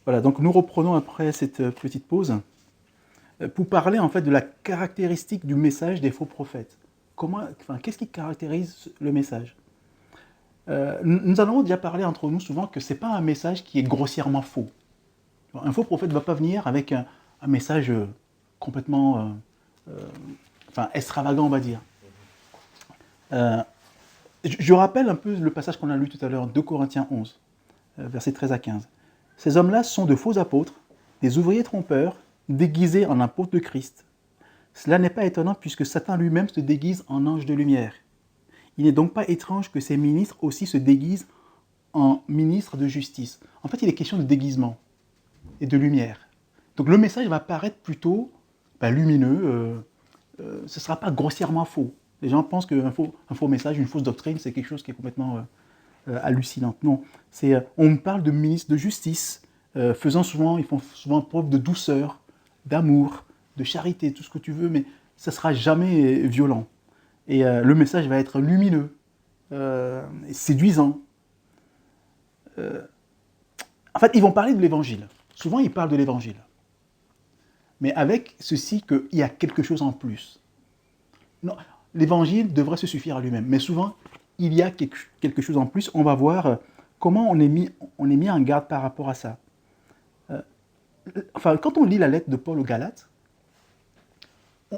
Voilà, donc nous reprenons après cette petite pause pour parler en fait de la caractéristique du message des faux prophètes. Qu'est-ce qui caractérise le message? Nous allons déjà parler entre nous souvent que ce n'est pas un message qui est grossièrement faux. Un faux prophète ne va pas venir avec un message complètement extravagant, on va dire. Je rappelle un peu le passage qu'on a lu tout à l'heure, 2 Corinthiens 11, versets 13 à 15. Ces hommes-là sont de faux apôtres, des ouvriers trompeurs, déguisés en apôtres de Christ. Cela n'est pas étonnant puisque Satan lui-même se déguise en ange de lumière. Il n'est donc pas étrange que ses ministres aussi se déguisent en ministres de justice. En fait, il est question de déguisement et de lumière. Donc le message va paraître plutôt lumineux, ce ne sera pas grossièrement faux. Les gens pensent qu'un faux message, une fausse doctrine, c'est quelque chose qui est complètement hallucinant. Non, on parle de ministres de justice, ils font souvent preuve de douceur, d'amour, de charité, tout ce que tu veux, mais ça ne sera jamais violent. Et le message va être lumineux, séduisant. En fait, ils vont parler de l'évangile. Souvent, ils parlent de l'évangile. Mais avec ceci qu'il y a quelque chose en plus. Non, l'évangile devrait se suffire à lui-même. Mais souvent, il y a quelque chose en plus. On va voir comment on est mis en garde par rapport à ça. Quand on lit la lettre de Paul aux Galates,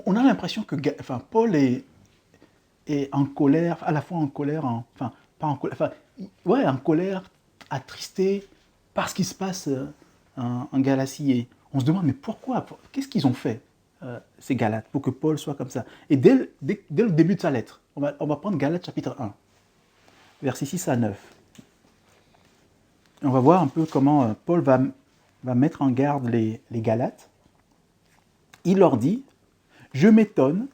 on a l'impression que Paul est en colère, à la fois en colère, en colère, attristé par ce qui se passe en Galatie. Et on se demande, mais pourquoi? Qu'est-ce qu'ils ont fait, ces Galates, pour que Paul soit comme ça? Et dès le début de sa lettre, on va prendre Galates chapitre 1, versets 6 à 9. On va voir un peu comment Paul va mettre en garde les Galates. Il leur dit, « Je m'étonne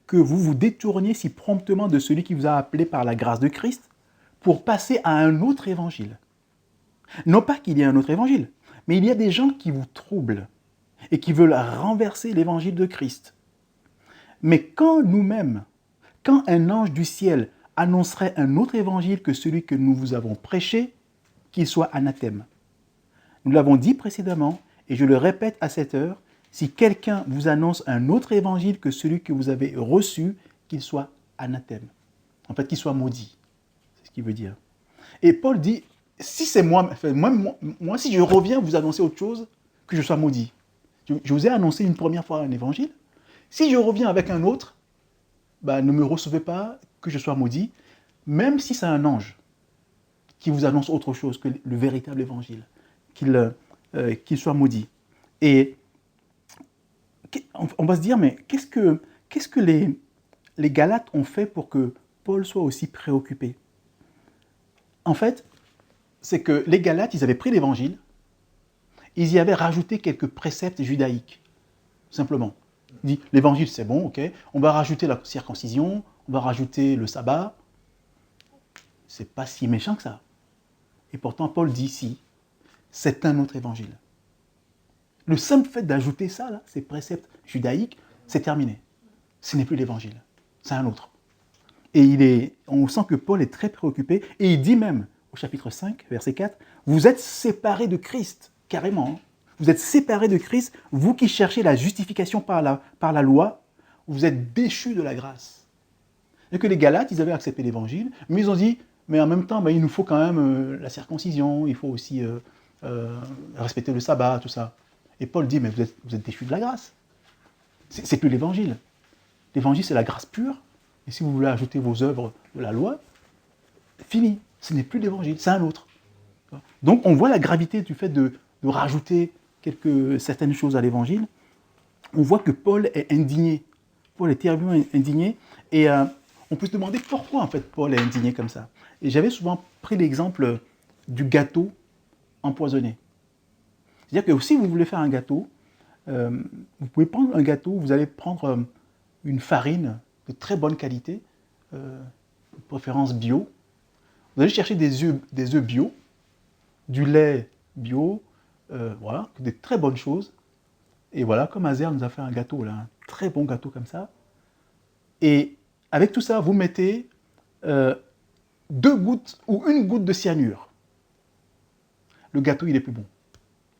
que vous vous détourniez si promptement de celui qui vous a appelé par la grâce de Christ pour passer à un autre évangile. Non pas qu'il y ait un autre évangile, mais il y a des gens qui vous troublent et qui veulent renverser l'évangile de Christ. Mais quand un ange du ciel annoncerait un autre évangile que celui que nous vous avons prêché, qu'il soit anathème. Nous l'avons dit précédemment, et je le répète à cette heure, si quelqu'un vous annonce un autre évangile que celui que vous avez reçu, qu'il soit anathème. En fait, qu'il soit maudit. C'est ce qu'il veut dire. Et Paul dit, si c'est moi, si je reviens vous annoncer autre chose, que je sois maudit. Je vous ai annoncé une première fois un évangile. Si je reviens avec un autre, ne me recevez pas, que je sois maudit, même si c'est un ange qui vous annonce autre chose que le véritable évangile, qu'il soit maudit. Et on va se dire, mais qu'est-ce que les Galates ont fait pour que Paul soit aussi préoccupé? En fait, c'est que les Galates, ils avaient pris l'évangile, ils y avaient rajouté quelques préceptes judaïques, simplement. Ils disent, l'évangile c'est bon, ok, on va rajouter la circoncision, on va rajouter le sabbat, c'est pas si méchant que ça. Et pourtant, Paul dit, si, c'est un autre évangile. Le simple fait d'ajouter ça, là, ces préceptes judaïques, c'est terminé. Ce n'est plus l'évangile, c'est un autre. Et on sent que Paul est très préoccupé, et il dit même, au chapitre 5, verset 4, « Vous êtes séparés de Christ, carrément. Hein. Vous êtes séparés de Christ, vous qui cherchez la justification par la loi, vous êtes déchus de la grâce. » Et que les Galates, ils avaient accepté l'évangile, mais ils ont dit, mais en même temps, il nous faut quand même la circoncision, il faut aussi respecter le sabbat, tout ça. Et Paul dit, mais vous êtes déchus de la grâce. C'est plus l'évangile. L'évangile, c'est la grâce pure. Et si vous voulez ajouter vos œuvres de la loi, fini. Ce n'est plus l'évangile, c'est un autre. Donc on voit la gravité du fait de rajouter certaines choses à l'évangile. On voit que Paul est indigné. Paul est terriblement indigné. Et on peut se demander pourquoi en fait Paul est indigné comme ça. Et j'avais souvent pris l'exemple du gâteau empoisonné. C'est-à-dire que si vous voulez faire un gâteau, vous pouvez prendre un gâteau, vous allez prendre une farine de très bonne qualité, de préférence bio. Vous allez chercher des œufs bio, du lait bio, voilà, des très bonnes choses. Et voilà, comme Azer nous a fait un gâteau, là, un très bon gâteau comme ça. Et avec tout ça, vous mettez 2 gouttes ou 1 goutte de cyanure. Le gâteau, il est plus bon.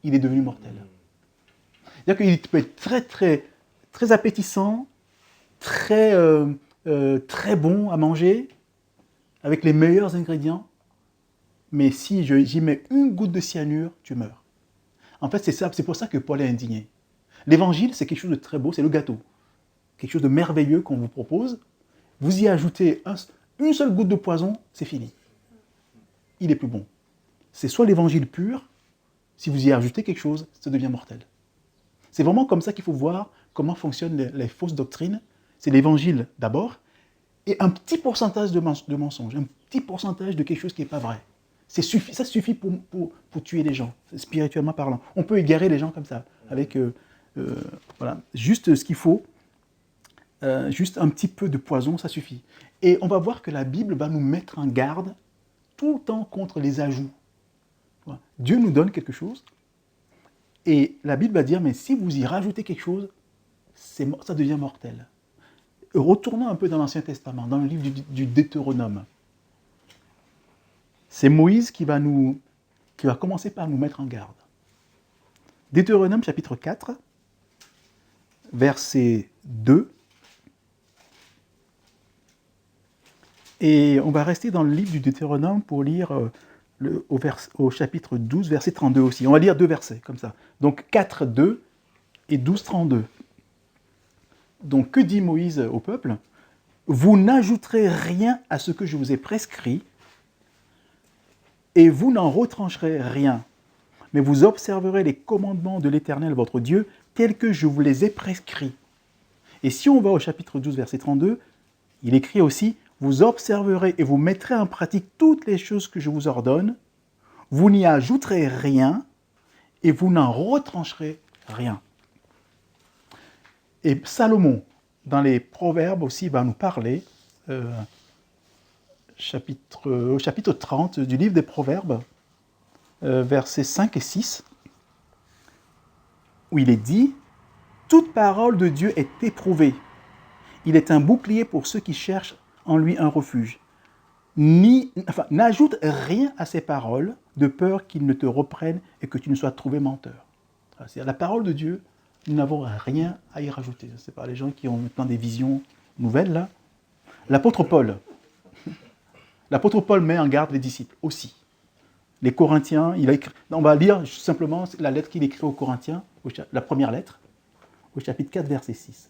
il est devenu mortel. C'est-à-dire qu'il peut être très, très, très appétissant, très, très bon à manger, avec les meilleurs ingrédients, mais si j'y mets une goutte de cyanure, tu meurs. En fait, c'est pour ça que Paul est indigné. L'évangile, c'est quelque chose de très beau, c'est le gâteau. Quelque chose de merveilleux qu'on vous propose. Vous y ajoutez une seule goutte de poison, c'est fini. Il est plus bon. C'est soit l'évangile pur, si vous y ajoutez quelque chose, ça devient mortel. C'est vraiment comme ça qu'il faut voir comment fonctionnent les fausses doctrines. C'est l'évangile d'abord, et un petit pourcentage de mensonges, un petit pourcentage de quelque chose qui n'est pas vrai. Ça suffit pour tuer les gens, spirituellement parlant. On peut égarer les gens comme ça, avec voilà, juste ce qu'il faut, juste un petit peu de poison, ça suffit. Et on va voir que la Bible va nous mettre en garde tout le temps contre les ajouts. Voilà. Dieu nous donne quelque chose, et la Bible va dire, mais si vous y rajoutez quelque chose, ça devient mortel. Retournons un peu dans l'Ancien Testament, dans le livre du Deutéronome. C'est Moïse qui va commencer par nous mettre en garde. Deutéronome chapitre 4, verset 2. Et on va rester dans le livre du Deutéronome pour lire au chapitre 12, verset 32 aussi. On va lire 2 versets, comme ça. Donc 4, 2 et 12, 32. Donc que dit Moïse au peuple ? Vous n'ajouterez rien à ce que je vous ai prescrit, et vous n'en retrancherez rien, mais vous observerez les commandements de l'Éternel, votre Dieu, tels que je vous les ai prescrits. Et si on va au chapitre 12, verset 32, il écrit aussi, vous observerez et vous mettrez en pratique toutes les choses que je vous ordonne, vous n'y ajouterez rien, et vous n'en retrancherez rien. Et Salomon, dans les Proverbes aussi, va nous parler, au chapitre 30 du livre des Proverbes, versets 5 et 6, où il est dit « Toute parole de Dieu est éprouvée. Il est un bouclier pour ceux qui cherchent en lui un refuge. N'ajoute rien à ces paroles, de peur qu'ils ne te reprennent et que tu ne sois trouvé menteur. » C'est-à-dire la parole de Dieu, nous n'avons rien à y rajouter. Ce n'est pas les gens qui ont maintenant des visions nouvelles, là. L'apôtre Paul met en garde les disciples aussi. Les Corinthiens, on va lire simplement la lettre qu'il écrit aux Corinthiens, la première lettre, au chapitre 4, verset 6.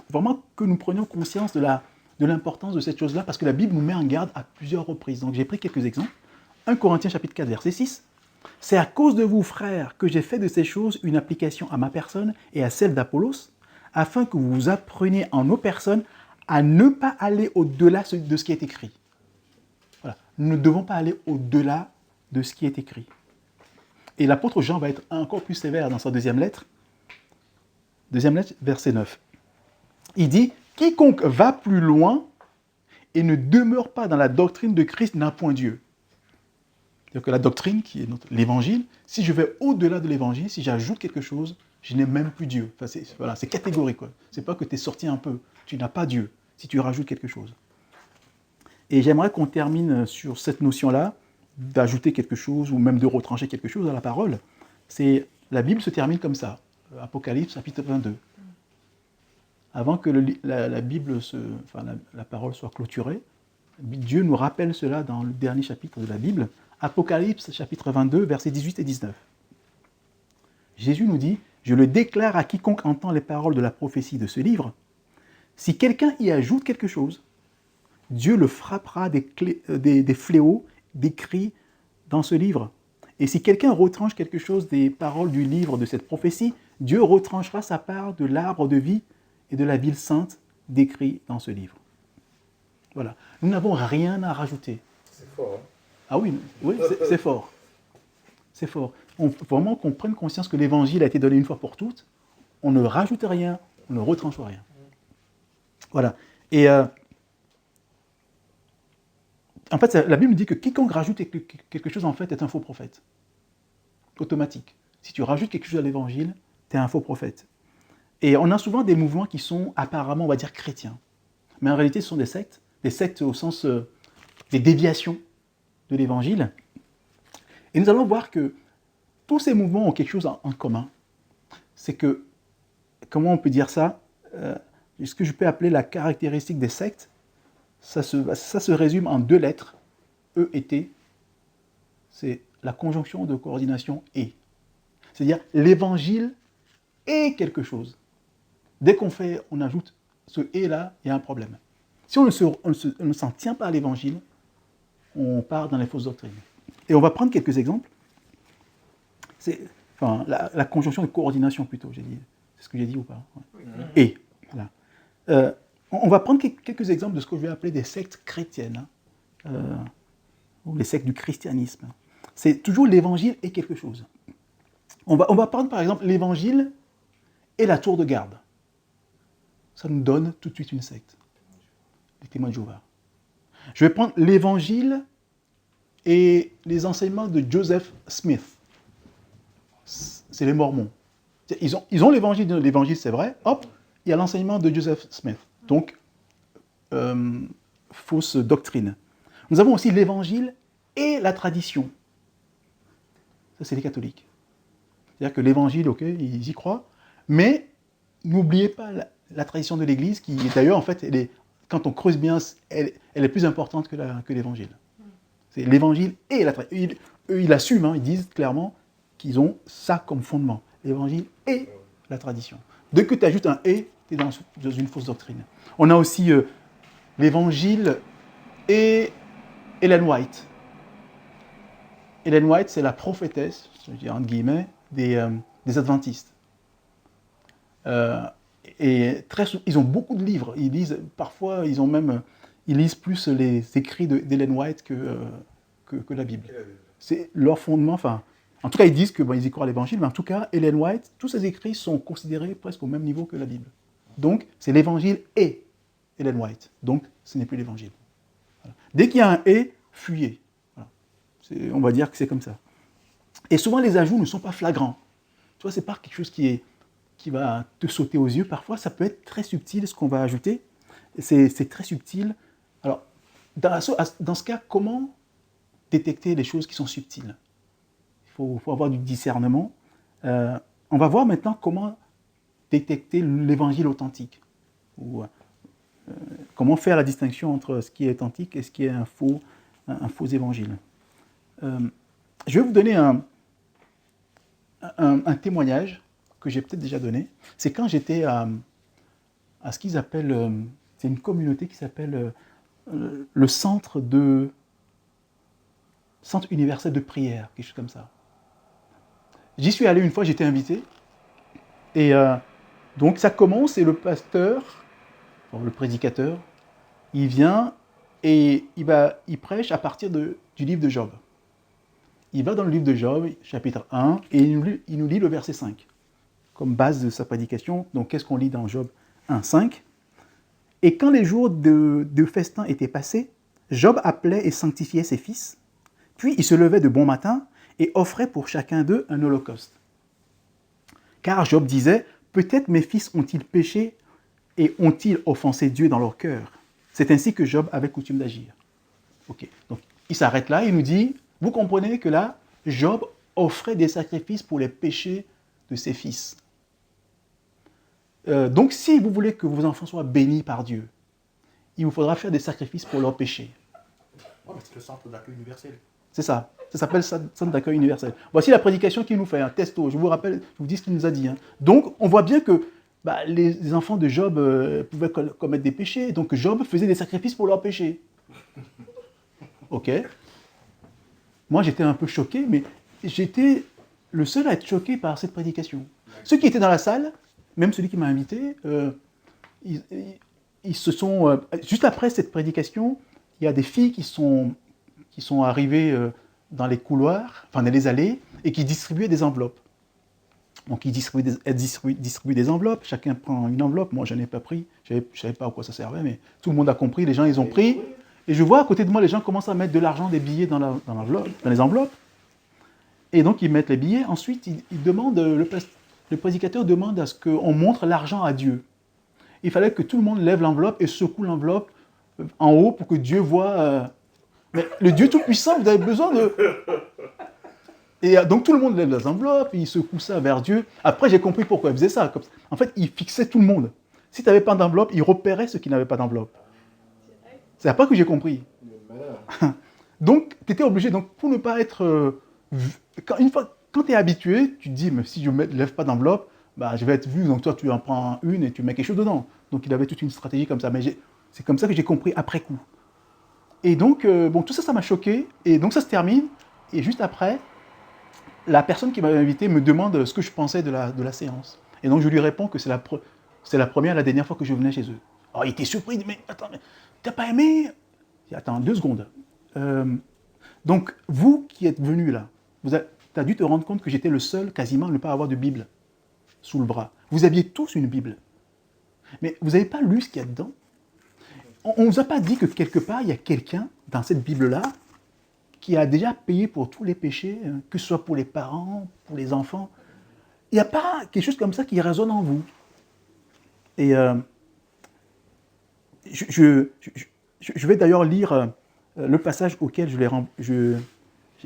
Vraiment que nous prenions conscience de l'importance de cette chose-là, parce que la Bible nous met en garde à plusieurs reprises. Donc j'ai pris quelques exemples. 1 Corinthiens chapitre 4, verset 6. « C'est à cause de vous, frères, que j'ai fait de ces choses une application à ma personne et à celle d'Apollos, afin que vous vous appreniez en nos personnes à ne pas aller au-delà de ce qui est écrit. » Voilà. Nous ne devons pas aller au-delà de ce qui est écrit. Et l'apôtre Jean va être encore plus sévère dans sa deuxième lettre, verset 9. Il dit « Quiconque va plus loin et ne demeure pas dans la doctrine de Christ n'a point Dieu. » C'est-à-dire que la doctrine, qui est l'évangile, si je vais au-delà de l'évangile, si j'ajoute quelque chose, je n'ai même plus Dieu. Enfin, c'est catégorique. Ce n'est pas que tu es sorti un peu, tu n'as pas Dieu si tu rajoutes quelque chose. Et j'aimerais qu'on termine sur cette notion-là, d'ajouter quelque chose ou même de retrancher quelque chose à la parole. La Bible se termine comme ça, Apocalypse chapitre 22. Avant que la Bible, la parole soit clôturée, Dieu nous rappelle cela dans le dernier chapitre de la Bible, Apocalypse chapitre 22, versets 18 et 19. Jésus nous dit « Je le déclare à quiconque entend les paroles de la prophétie de ce livre. Si quelqu'un y ajoute quelque chose, Dieu le frappera des fléaux décrits dans ce livre. Et si quelqu'un retranche quelque chose des paroles du livre de cette prophétie, Dieu retranchera sa part de l'arbre de vie et de la ville sainte décrits dans ce livre. » Voilà. Nous n'avons rien à rajouter. C'est fort, hein? Ah oui, c'est fort. C'est fort. Vraiment qu'on prenne conscience que l'évangile a été donné une fois pour toutes. On ne rajoute rien, on ne retranche rien. Voilà. Et en fait, la Bible dit que quiconque rajoute quelque chose, en fait, est un faux prophète. Automatique. Si tu rajoutes quelque chose à l'évangile, tu es un faux prophète. Et on a souvent des mouvements qui sont apparemment, on va dire, chrétiens. Mais en réalité, ce sont des sectes au sens des déviations de l'évangile. Et nous allons voir que tous ces mouvements ont quelque chose en commun. C'est que, comment on peut dire ça, ce que je peux appeler la caractéristique des sectes, ça se résume en 2 lettres, E et T. C'est la conjonction de coordination et. C'est-à-dire l'évangile est quelque chose. Dès on ajoute ce et là, il y a un problème. Si on ne s'en tient pas à l'évangile, on part dans les fausses doctrines. Et on va prendre quelques exemples. La conjonction de coordination plutôt, j'ai dit. C'est ce que j'ai dit ou pas? Ouais. Et, voilà. On va prendre quelques exemples de ce que je vais appeler des sectes chrétiennes, ou les sectes du christianisme. C'est toujours l'évangile et quelque chose. On va prendre par exemple l'évangile et la tour de garde. Ça nous donne tout de suite une secte. Les témoins de Jéhovah. Je vais prendre l'évangile et les enseignements de Joseph Smith. C'est les Mormons. Ils ont l'évangile c'est vrai, hop, il y a l'enseignement de Joseph Smith. Donc, fausse doctrine. Nous avons aussi l'évangile et la tradition. Ça, c'est les catholiques. C'est-à-dire que l'évangile, ok, ils y croient, mais n'oubliez pas la tradition de l'Église, qui d'ailleurs, en fait, quand on creuse bien, elle est plus importante que l'évangile. C'est l'évangile et la tradition. Eux, ils l'assument, hein, ils disent clairement qu'ils ont ça comme fondement. L'évangile et la tradition. Dès que tu ajoutes un « et », tu es dans une fausse doctrine. On a aussi l'évangile et Ellen White. Ellen White, c'est la prophétesse, je dis entre guillemets, des adventistes. Et ils ont beaucoup de livres. Ils lisent, parfois, ils lisent plus les écrits d'Ellen White que la Bible. C'est leur fondement. Enfin, en tout cas, ils disent qu'ils y croient à l'Évangile, mais en tout cas, Ellen White, tous ses écrits sont considérés presque au même niveau que la Bible. Donc, c'est l'Évangile et Ellen White. Donc, ce n'est plus l'Évangile. Voilà. Dès qu'il y a un « et », fuyez. Voilà. On va dire que c'est comme ça. Et souvent, les ajouts ne sont pas flagrants. Tu vois, c'est pas quelque chose qui va te sauter aux yeux. Parfois, ça peut être très subtil, ce qu'on va ajouter. C'est très subtil. Alors, dans ce cas, comment détecter les choses qui sont subtiles? Il faut avoir du discernement. On va voir maintenant comment détecter l'évangile authentique. Ou comment faire la distinction entre ce qui est authentique et ce qui est un faux évangile. Je vais vous donner un témoignage que j'ai peut-être déjà donné. C'est quand j'étais à ce qu'ils appellent, c'est une communauté qui s'appelle le Centre universel de prière, quelque chose comme ça. J'y suis allé une fois, j'étais invité. Et donc ça commence et le pasteur, le prédicateur, il vient et il prêche à partir du livre de Job. Il va dans le livre de Job, chapitre 1, et il nous lit le verset 5, comme base de sa prédication. Donc qu'est-ce qu'on lit dans Job 1, 5 ? Et quand les jours de festin étaient passés, Job appelait et sanctifiait ses fils, puis il se levait de bon matin et offrait pour chacun d'eux un holocauste. Car Job disait, « Peut-être mes fils ont-ils péché et ont-ils offensé Dieu dans leur cœur ?» C'est ainsi que Job avait coutume d'agir. Ok. Donc il s'arrête là et nous dit, vous comprenez que là, Job offrait des sacrifices pour les péchés de ses fils. Donc si vous voulez que vos enfants soient bénis par Dieu, il vous faudra faire des sacrifices pour leurs péchés. Oh, mais c'est le centre d'accueil universel. C'est ça. Ça s'appelle centre d'accueil universel. Voici la prédication qu'il nous fait, un testo. Je vous rappelle, je vous dis ce qu'il nous a dit. Hein. Donc, on voit bien que les enfants de Job pouvaient commettre des péchés. Donc, Job faisait des sacrifices pour leurs péchés. Ok. Moi, j'étais un peu choqué, mais j'étais le seul à être choqué par cette prédication. Ceux qui étaient dans la salle, même celui qui m'a invité, ils se sont... juste après cette prédication, il y a des filles qui sont arrivées dans les couloirs, enfin dans les allées, et qui distribuaient des enveloppes. Donc elles distribuent des enveloppes, chacun prend une enveloppe, moi je n'en ai pas pris, je ne savais pas à quoi ça servait, mais tout le monde a compris, les gens ils ont pris, et je vois à côté de moi les gens commencent à mettre de l'argent, des billets dans les enveloppes, et donc ils mettent les billets, ensuite le prédicateur demande à ce qu'on montre l'argent à Dieu. Il fallait que tout le monde lève l'enveloppe et secoue l'enveloppe en haut pour que Dieu voit... Mais le Dieu Tout-Puissant, vous avez besoin de... Et donc tout le monde lève les enveloppes, il secoue ça vers Dieu. Après, j'ai compris pourquoi il faisait ça. En fait, il fixait tout le monde. Si tu n'avais pas d'enveloppe, il repérait ceux qui n'avaient pas d'enveloppe. C'est après que j'ai compris. Donc, tu étais obligé, donc, pour ne pas être... quand tu es habitué, tu te dis, mais si je ne lève pas d'enveloppe, bah, je vais être vu, donc toi tu en prends une et tu mets quelque chose dedans. Donc il avait toute une stratégie comme ça. Mais c'est comme ça que j'ai compris après coup. Et donc, bon, tout ça, ça m'a choqué. Et donc ça se termine. Et juste après, la personne qui m'avait invité me demande ce que je pensais de la séance. Et donc je lui réponds que c'est la première et la dernière fois que je venais chez eux. Alors il était surpris, il dit, mais attends, mais t'as pas aimé? Je dis, attends, 2 secondes. Donc vous qui êtes venus là, tu as dû te rendre compte que j'étais le seul quasiment à ne pas avoir de Bible sous le bras. Vous aviez tous une Bible. Mais vous n'avez pas lu ce qu'il y a dedans? On ne vous a pas dit que quelque part, il y a quelqu'un dans cette Bible-là qui a déjà payé pour tous les péchés, que ce soit pour les parents, pour les enfants. Il n'y a pas quelque chose comme ça qui résonne en vous. Et je vais d'ailleurs lire le passage auquel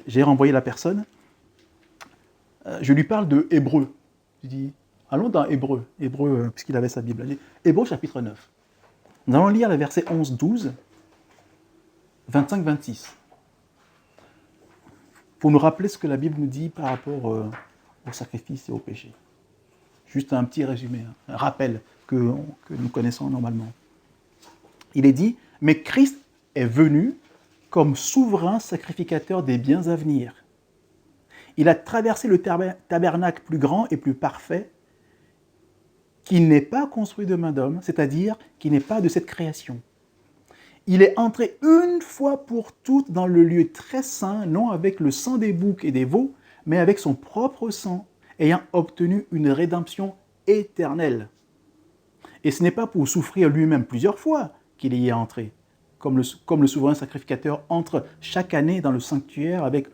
j'ai renvoyé la personne. Je lui parle de Hébreu. Je dis, allons dans Hébreu, puisqu'il avait sa Bible. Hébreu chapitre 9. Nous allons lire les versets 11, 12, 25, 26. Pour nous rappeler ce que la Bible nous dit par rapport au sacrifice et au péché. Juste un petit résumé, un rappel que nous connaissons normalement. Il est dit, mais Christ est venu comme souverain sacrificateur des biens à venir. Il a traversé le tabernacle plus grand et plus parfait, qui n'est pas construit de main d'homme, c'est-à-dire qui n'est pas de cette création. Il est entré une fois pour toutes dans le lieu très saint, non avec le sang des boucs et des veaux, mais avec son propre sang, ayant obtenu une rédemption éternelle. Et ce n'est pas pour souffrir lui-même plusieurs fois qu'il y est entré, comme le souverain sacrificateur entre chaque année dans le sanctuaire avec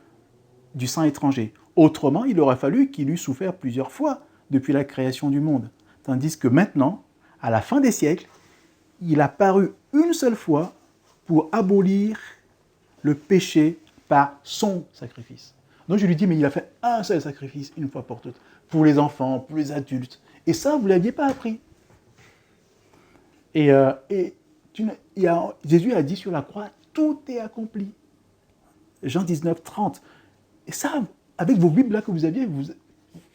du sang étranger. Autrement, il aurait fallu qu'il eût souffert plusieurs fois depuis la création du monde. Tandis que maintenant, à la fin des siècles, il a paru une seule fois pour abolir le péché par son sacrifice. Donc je lui dis, mais il a fait un seul sacrifice, une fois pour toutes, pour les enfants, pour les adultes. Et ça, vous ne l'aviez pas appris. Et Jésus a dit sur la croix, tout est accompli. Jean 19, 30. Et ça, avec vos Bibles là que vous aviez, vous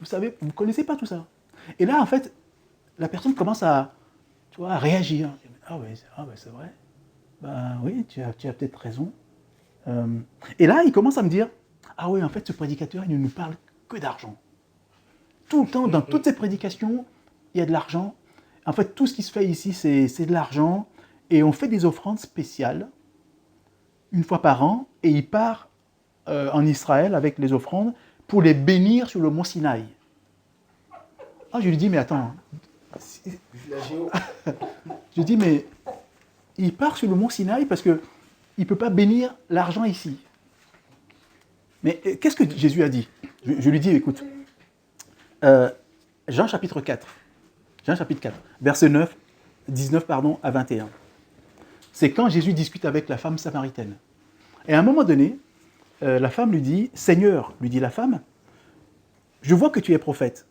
savez, vous ne connaissez pas tout ça. Et là, en fait, la personne commence à réagir. Ah ouais, c'est vrai. Ben oui, tu as peut-être raison. Et là, il commence à me dire, ah oui, en fait, ce prédicateur, il ne nous parle que d'argent. Tout le temps, dans toutes ses prédications, il y a de l'argent. En fait, tout ce qui se fait ici, c'est de l'argent. Et on fait des offrandes spéciales, une fois par an, et il part en Israël avec les offrandes pour les bénir sur le mont Sinaï. Ah, je lui dis, mais attends. Je dis, mais il part sur le mont Sinaï parce qu'il ne peut pas bénir l'argent ici. Mais qu'est-ce que Jésus a dit? Je lui dis, écoute, Jean chapitre 4, verset 19 à 21. C'est quand Jésus discute avec la femme samaritaine. Et à un moment donné, la femme lui dit, Seigneur, lui dit la femme, je vois que tu es prophète.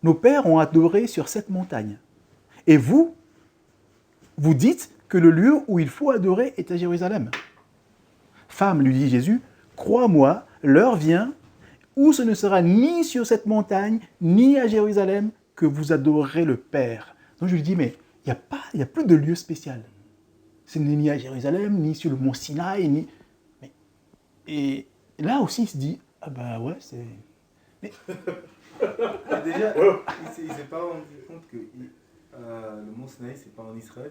Nos pères ont adoré sur cette montagne. Et vous dites que le lieu où il faut adorer est à Jérusalem. Femme, lui dit Jésus, crois-moi, l'heure vient où ce ne sera ni sur cette montagne, ni à Jérusalem que vous adorerez le Père. Donc je lui dis, mais il n'y a plus de lieu spécial. Ce n'est ni à Jérusalem, ni sur le mont Sinaï, ni... Et là aussi, il se dit, ah ben ouais, c'est... Mais... Déjà, il ne s'est pas rendu compte que le mont Sinaï, c'est pas en Israël.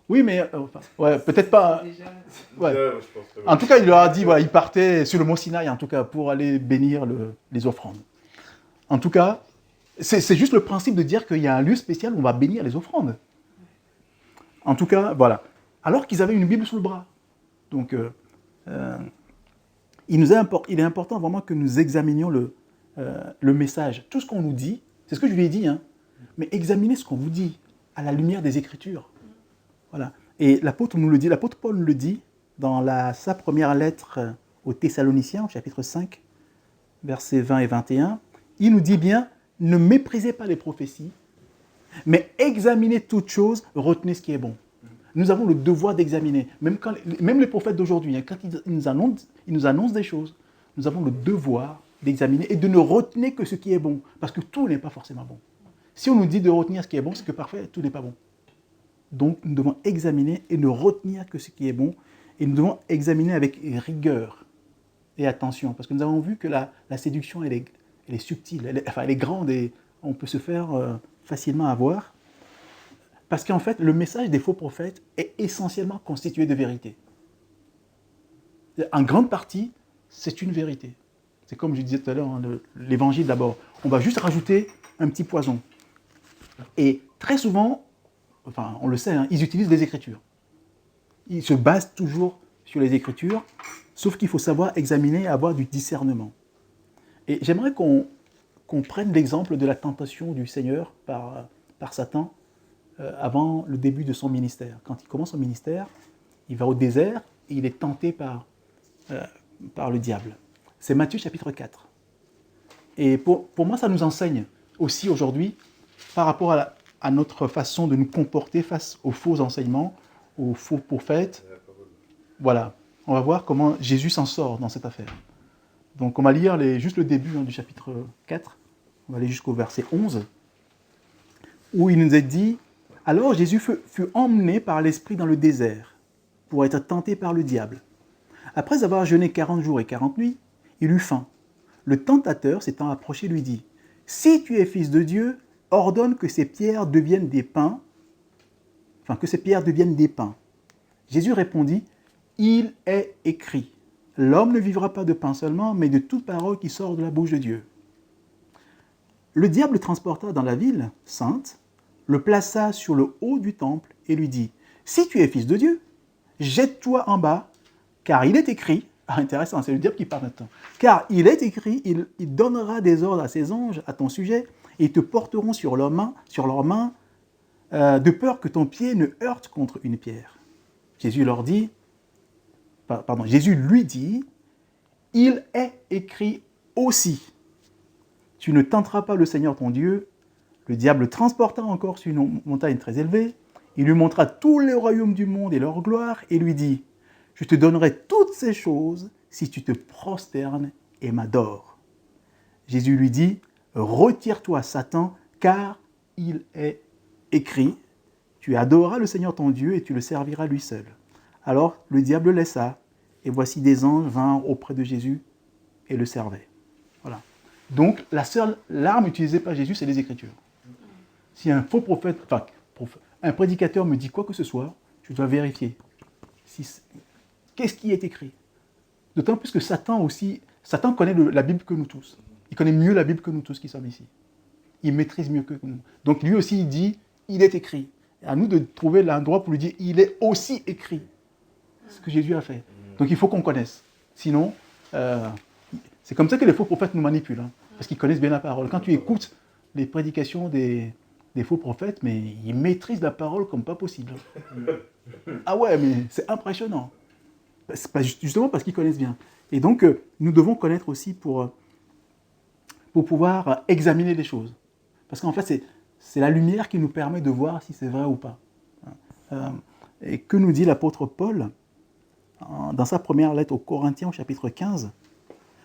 Oui, mais ouais, peut-être pas. Ouais. Je pense que... En tout cas, il leur a dit, voilà, il partait sur le mont Sinaï, en tout cas, pour aller bénir les offrandes. En tout cas, c'est juste le principe de dire qu'il y a un lieu spécial où on va bénir les offrandes. En tout cas, voilà. Alors qu'ils avaient une Bible sous le bras. Donc, il est important vraiment que nous examinions le message. Tout ce qu'on nous dit, c'est ce que je lui ai dit, hein, mais examinez ce qu'on vous dit à la lumière des Écritures. Voilà. Et l'apôtre Paul le dit dans sa première lettre aux Thessaloniciens, au chapitre 5, versets 20 et 21, il nous dit bien, ne méprisez pas les prophéties, mais examinez toutes choses, retenez ce qui est bon. Nous avons le devoir d'examiner. Même les prophètes d'aujourd'hui, quand ils nous annoncent des choses, nous avons le devoir d'examiner et de ne retenir que ce qui est bon. Parce que tout n'est pas forcément bon. Si on nous dit de retenir ce qui est bon, c'est que parfait, tout n'est pas bon. Donc nous devons examiner et ne retenir que ce qui est bon. Et nous devons examiner avec rigueur et attention. Parce que nous avons vu que la séduction, elle est subtile, elle est grande et on peut se faire facilement avoir. Parce qu'en fait, le message des faux prophètes est essentiellement constitué de vérité. En grande partie, c'est une vérité. C'est comme je disais tout à l'heure, l'évangile d'abord. On va juste rajouter un petit poison. Et très souvent, enfin, on le sait, ils utilisent les Écritures. Ils se basent toujours sur les Écritures, sauf qu'il faut savoir examiner et avoir du discernement. Et j'aimerais qu'on prenne l'exemple de la tentation du Seigneur par Satan avant le début de son ministère. Quand il commence son ministère, il va au désert et il est tenté par le diable. C'est Matthieu chapitre 4. Et pour moi, ça nous enseigne aussi aujourd'hui, par rapport à notre façon de nous comporter face aux faux enseignements, aux faux prophètes. Voilà, on va voir comment Jésus s'en sort dans cette affaire. Donc on va lire juste le début du chapitre 4, on va aller jusqu'au verset 11, où il nous est dit « Alors Jésus fut emmené par l'Esprit dans le désert, pour être tenté par le diable. Après avoir jeûné 40 jours et 40 nuits, il eut faim. Le tentateur s'étant approché lui dit « Si tu es fils de Dieu, ordonne que ces pierres deviennent des pains. » Enfin, que ces pierres deviennent des pains. Jésus répondit « Il est écrit, l'homme ne vivra pas de pain seulement, mais de toute parole qui sort de la bouche de Dieu. » Le diable le transporta dans la ville sainte, le plaça sur le haut du temple et lui dit « Si tu es fils de Dieu, jette-toi en bas, car il est écrit, intéressant, c'est le diable qui parle maintenant, car il est écrit, il donnera des ordres à ses anges à ton sujet, et ils te porteront sur leurs mains, de peur que ton pied ne heurte contre une pierre. » Jésus lui dit, « Il est écrit aussi, tu ne tenteras pas le Seigneur ton Dieu. » Le diable le transporta encore sur une montagne très élevée. Il lui montra tous les royaumes du monde et leur gloire et lui dit « Je te donnerai toutes ces choses si tu te prosternes et m'adores. » Jésus lui dit « Retire-toi, Satan, car il est écrit « Tu adoreras le Seigneur ton Dieu et tu le serviras lui seul. » Alors le diable le laissa et voici des anges vinrent auprès de Jésus et le servaient. Voilà. Donc la seule arme utilisée par Jésus, c'est les Écritures. Si un faux prophète, un prédicateur me dit quoi que ce soit, je dois vérifier. Qu'est-ce qui est écrit? D'autant plus que Satan connaît la Bible que nous tous. Il connaît mieux la Bible que nous tous qui sommes ici. Il maîtrise mieux que nous. Donc lui aussi, il dit, il est écrit. Et à nous de trouver l'endroit pour lui dire, il est aussi écrit. Ce que Jésus a fait. Donc il faut qu'on connaisse. Sinon, c'est comme ça que les faux prophètes nous manipulent. Parce qu'ils connaissent bien la parole. Quand tu écoutes les prédications des faux prophètes, mais ils maîtrisent la parole comme pas possible. Ah ouais, mais c'est impressionnant. C'est justement parce qu'ils connaissent bien. Et donc, nous devons connaître aussi pour pouvoir examiner les choses. Parce qu'en fait, c'est la lumière qui nous permet de voir si c'est vrai ou pas. Et que nous dit l'apôtre Paul dans sa première lettre aux Corinthiens, au chapitre 15.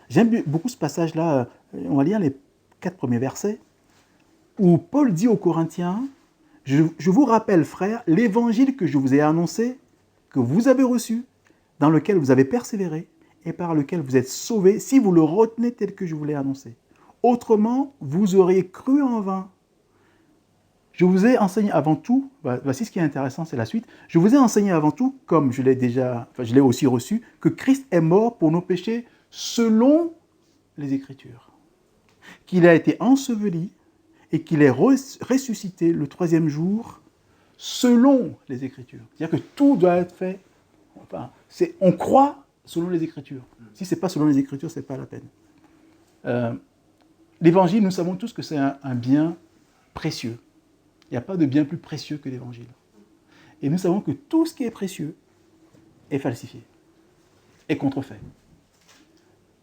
J'aime beaucoup ce passage-là. On va lire les 4 premiers versets, où Paul dit aux Corinthiens, « Je vous rappelle, frères, l'évangile que je vous ai annoncé, que vous avez reçu, dans lequel vous avez persévéré, et par lequel vous êtes sauvés, si vous le retenez tel que je vous l'ai annoncé. Autrement, vous auriez cru en vain. Je vous ai enseigné avant tout, voici ce qui est intéressant, c'est la suite, je vous ai enseigné avant tout, comme je l'ai aussi reçu, que Christ est mort pour nos péchés selon les Écritures, qu'il a été enseveli et qu'il est ressuscité le 3e jour selon les Écritures. C'est-à-dire que tout doit être fait, on croit selon les Écritures. Si ce n'est pas selon les Écritures, ce n'est pas la peine. L'Évangile, nous savons tous que c'est un bien précieux. Il n'y a pas de bien plus précieux que l'Évangile. Et nous savons que tout ce qui est précieux est falsifié, est contrefait.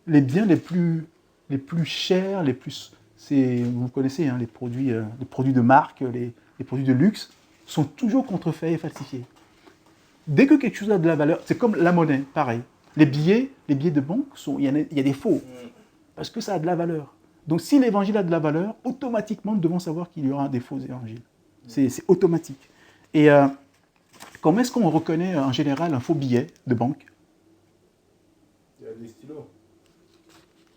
Les biens les plus les plus chers, vous connaissez, hein, les produits de marque, les produits de luxe, sont toujours contrefaits et falsifiés. Dès que quelque chose a de la valeur, c'est comme la monnaie, pareil. Les billets de banque, il y a des faux, parce que ça a de la valeur. Donc si l'évangile a de la valeur, automatiquement, nous devons savoir qu'il y aura des faux évangiles. C'est automatique. Et comment est-ce qu'on reconnaît en général un faux billet de banque? Il y a des stylos.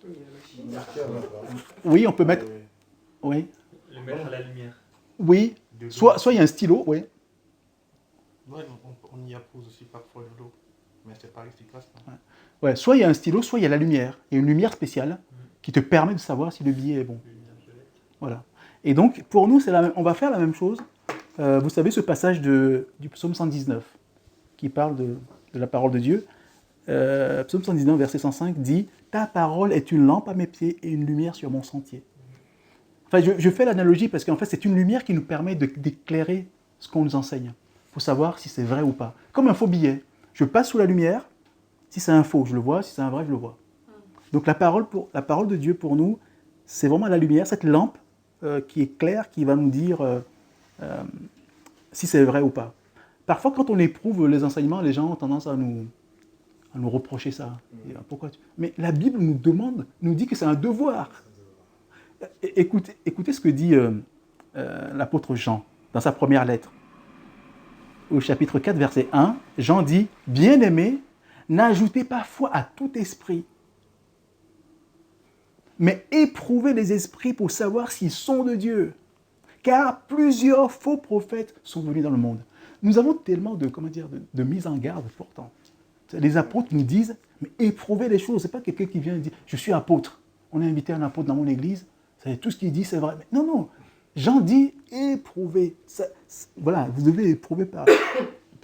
Oui, il y a la machine. Une marqueur, là. Oui, on peut mettre... Oui, Le mettre à la lumière. oui. Soit il y a un stylo, oui. Ouais, on y appose aussi parfois de l'eau. Mais c'est pas efficace. Non. Ouais, soit il y a un stylo, soit il y a la lumière. Il y a une lumière spéciale qui te permet de savoir si le billet est bon. Voilà. Et donc, pour nous, on va faire la même chose. Vous savez ce passage du psaume 119 qui parle de la parole de Dieu. Psaume 119, verset 105 dit « Ta parole est une lampe à mes pieds et une lumière sur mon sentier. » Enfin, je fais l'analogie parce qu'en fait, c'est une lumière qui nous permet d'éclairer ce qu'on nous enseigne pour savoir si c'est vrai ou pas. Comme un faux billet. Je passe sous la lumière, si c'est un faux, je le vois, si c'est un vrai, je le vois. Donc la parole de Dieu pour nous, c'est vraiment la lumière, cette lampe qui est claire, qui va nous dire si c'est vrai ou pas. Parfois, quand on éprouve les enseignements, les gens ont tendance à nous reprocher ça. Pourquoi Mais la Bible nous dit que c'est un devoir. Écoutez ce que dit l'apôtre Jean dans sa première lettre. Au chapitre 4, verset 1, Jean dit « Bien-aimés, n'ajoutez pas foi à tout esprit, mais éprouvez les esprits pour savoir s'ils sont de Dieu. Car plusieurs faux prophètes sont venus dans le monde. » Nous avons tellement de mise en garde pourtant. Les apôtres nous disent « Mais éprouvez les choses. » Ce n'est pas quelqu'un qui vient et dit « Je suis apôtre. On a invité un apôtre dans mon église. Tout ce qu'il dit, c'est vrai. » Non, non. Jean dit « Éprouvez. » Voilà, vous devez éprouver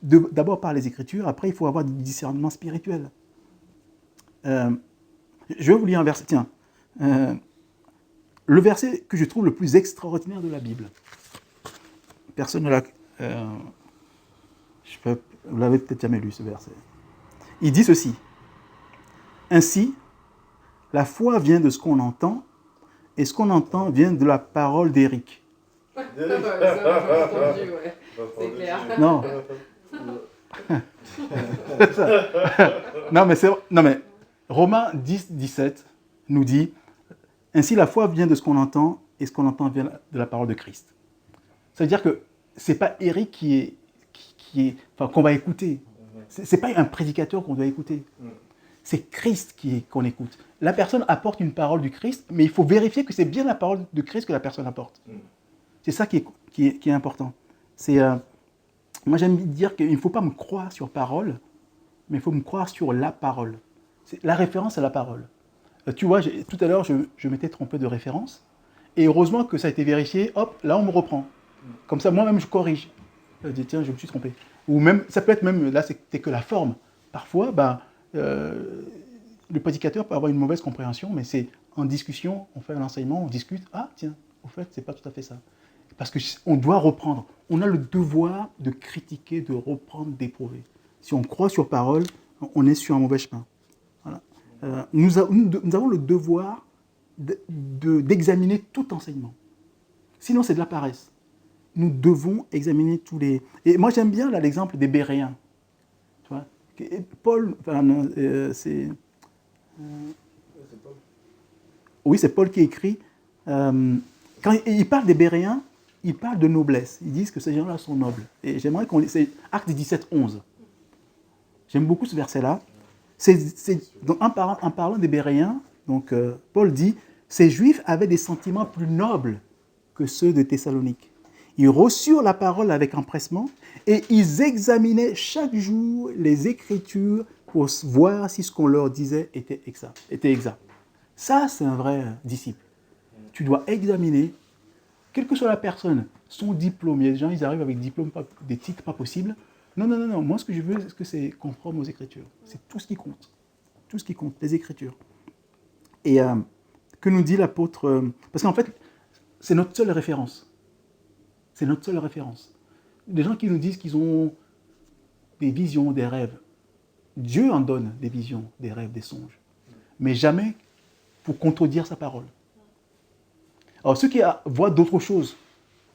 d'abord par les Écritures. Après, il faut avoir du discernement spirituel. Je vais vous lire un verset. Tiens. Le verset que je trouve le plus extraordinaire de la Bible. Personne ne l'a... vous l'avez peut-être jamais lu, ce verset. Il dit ceci. « Ainsi, la foi vient de ce qu'on entend, et ce qu'on entend vient de la parole d'Éric. » Ça, j'ai entendu, ouais. C'est clair. Non. Non, mais Romains 10, 17 nous dit « Ainsi, la foi vient de ce qu'on entend, et ce qu'on entend vient de la parole de Christ. » Ça veut dire que ce n'est pas Éric qu'on va écouter. Ce n'est pas un prédicateur qu'on doit écouter. C'est Christ qu'on écoute. La personne apporte une parole du Christ, mais il faut vérifier que c'est bien la parole de Christ que la personne apporte. C'est ça qui est important. Moi, j'aime dire qu'il ne faut pas me croire sur parole, mais il faut me croire sur la parole. La référence à la parole. Tu vois, tout à l'heure, je m'étais trompé de référence, et heureusement que ça a été vérifié, hop, là, on me reprend. Comme ça, moi-même, je corrige. Je dis, tiens, je me suis trompé. Ou même, ça peut être même, là, c'était que la forme. Parfois, le prédicateur peut avoir une mauvaise compréhension, mais c'est en discussion, on fait un enseignement, on discute, ah, tiens, au fait, c'est pas tout à fait ça. Parce qu'on doit reprendre. On a le devoir de critiquer, de reprendre, d'éprouver. Si on croit sur parole, on est sur un mauvais chemin. Voilà. Nous avons le devoir d'examiner tout enseignement. Sinon, c'est de la paresse. Nous devons examiner tous les... Et moi, j'aime bien là, l'exemple des Béréens. Tu vois, Paul, c'est... Oui, c'est Paul qui écrit. Quand il parle des Béréens, il parle de noblesse. Ils disent que ces gens-là sont nobles. Et j'aimerais qu'on lit... C'est Actes 17, 11. J'aime beaucoup ce verset-là. En parlant des Béréens, donc, Paul dit « Ces Juifs avaient des sentiments plus nobles que ceux de Thessalonique. Ils reçurent la parole avec empressement et ils examinaient chaque jour les Écritures pour voir si ce qu'on leur disait était exact. » Ça, c'est un vrai disciple. Tu dois examiner, quelle que soit la personne, son diplôme. Il y a des gens, ils arrivent avec des titres pas possibles. Non. Moi, ce que je veux, c'est que c'est conforme aux Écritures. C'est tout ce qui compte. Tout ce qui compte, les Écritures. Et que nous dit l'apôtre... parce qu'en fait, c'est notre seule référence. C'est notre seule référence. Des gens qui nous disent qu'ils ont des visions, des rêves. Dieu en donne des visions, des rêves, des songes. Mais jamais pour contredire sa parole. Alors ceux qui voient d'autres choses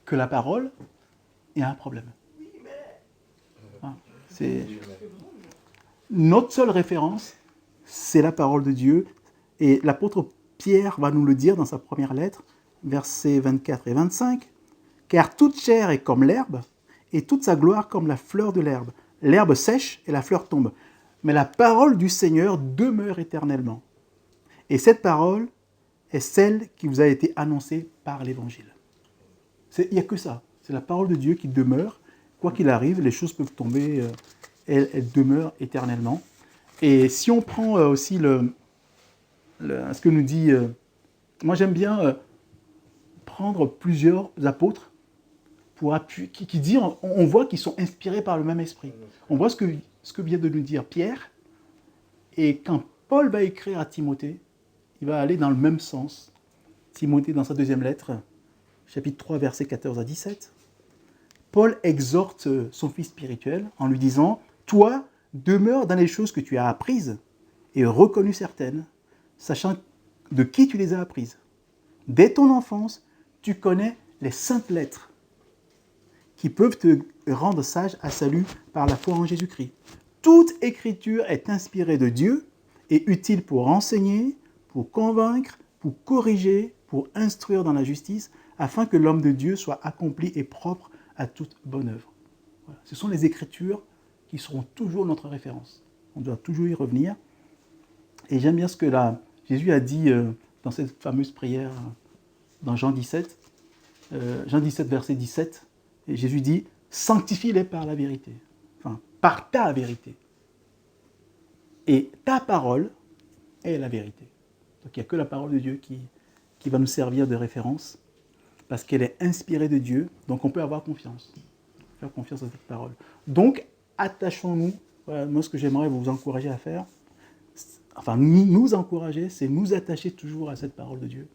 que la parole, il y a un problème. Hein, c'est... Notre seule référence, c'est la parole de Dieu. Et l'apôtre Pierre va nous le dire dans sa première lettre, versets 24 et 25. « Car toute chair est comme l'herbe, et toute sa gloire comme la fleur de l'herbe. L'herbe sèche et la fleur tombe. Mais la parole du Seigneur demeure éternellement. Et cette parole est celle qui vous a été annoncée par l'Évangile. » Il n'y a que ça. C'est la parole de Dieu qui demeure. Quoi qu'il arrive, les choses peuvent tomber, elle demeure éternellement. Et si on prend aussi ce que nous dit... moi, j'aime bien prendre plusieurs apôtres pour appuyer, qui disent, on voit qu'ils sont inspirés par le même esprit. On voit ce que vient de nous dire Pierre. Et quand Paul va écrire à Timothée, il va aller dans le même sens. Timothée, dans sa deuxième lettre, chapitre 3, versets 14 à 17, Paul exhorte son fils spirituel en lui disant « Toi, demeure dans les choses que tu as apprises et reconnues certaines, sachant de qui tu les as apprises. Dès ton enfance, tu connais les saintes lettres qui peuvent te rendre sage à salut par la foi en Jésus-Christ. Toute écriture est inspirée de Dieu et utile pour enseigner, pour convaincre, pour corriger, pour instruire dans la justice, afin que l'homme de Dieu soit accompli et propre à toute bonne œuvre. » Voilà. Ce sont les Écritures qui seront toujours notre référence. On doit toujours y revenir. Et j'aime bien ce que Jésus a dit dans cette fameuse prière dans Jean 17, verset 17. Et Jésus dit « Sanctifie-les par la vérité. » Enfin, par ta vérité. Et ta parole est la vérité. Donc il n'y a que la parole de Dieu qui va nous servir de référence, parce qu'elle est inspirée de Dieu, donc on peut avoir confiance. Faire confiance à cette parole. Donc, attachons-nous, voilà, moi ce que j'aimerais vous encourager à faire, enfin nous encourager, c'est nous attacher toujours à cette parole de Dieu.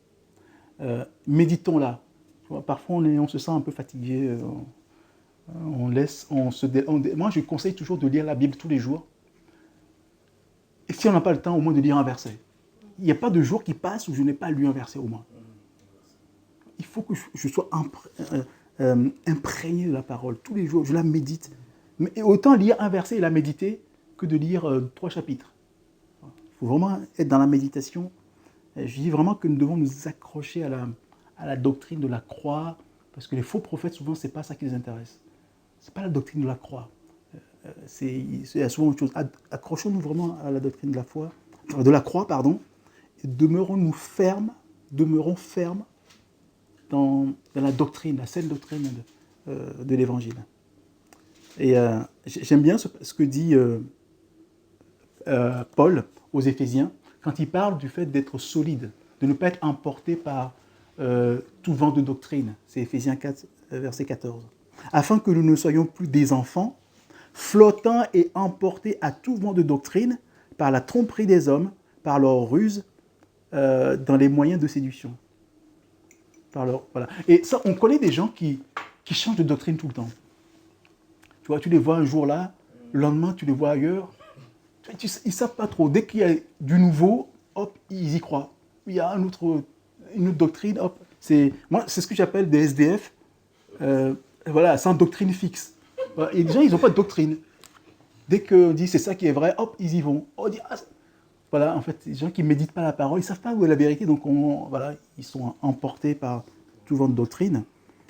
Méditons-la. Parfois on se sent un peu fatigué, moi je conseille toujours de lire la Bible tous les jours. Et si on n'a pas le temps, au moins de lire un verset. Il n'y a pas de jour qui passe où je n'ai pas lu un verset au moins. Il faut que je sois imprégné de la parole. Tous les jours, je la médite. Mais autant lire un verset et la méditer que de lire 3 chapitres. Il faut vraiment être dans la méditation. Je dis vraiment que nous devons nous accrocher à la doctrine de la croix, parce que les faux prophètes, souvent, ce n'est pas ça qui les intéresse. Ce n'est pas la doctrine de la croix. Il y a souvent autre chose. Accrochons-nous vraiment à la doctrine de la croix, et demeurons fermes dans la doctrine, la saine doctrine de l'Évangile. Et j'aime bien ce que dit Paul aux Éphésiens, quand il parle du fait d'être solide, de ne pas être emporté par tout vent de doctrine. C'est Éphésiens 4, verset 14. Afin que nous ne soyons plus des enfants, flottant et emportés à tout vent de doctrine par la tromperie des hommes, par leur ruse, dans les moyens de séduction. Voilà. Et ça, on connaît des gens qui changent de doctrine tout le temps. Tu vois, tu les vois un jour là, le lendemain tu les vois ailleurs. Ils ne savent pas trop. Dès qu'il y a du nouveau, hop, ils y croient. Il y a une autre doctrine, hop. C'est ce que j'appelle des SDF, sans doctrine fixe. Voilà. Et les gens, ils n'ont pas de doctrine. Dès qu'on dit c'est ça qui est vrai, hop, ils y vont. On dit, voilà, en fait, les gens qui ne méditent pas la parole, ils ne savent pas où est la vérité, donc ils sont emportés par tout vent de doctrine.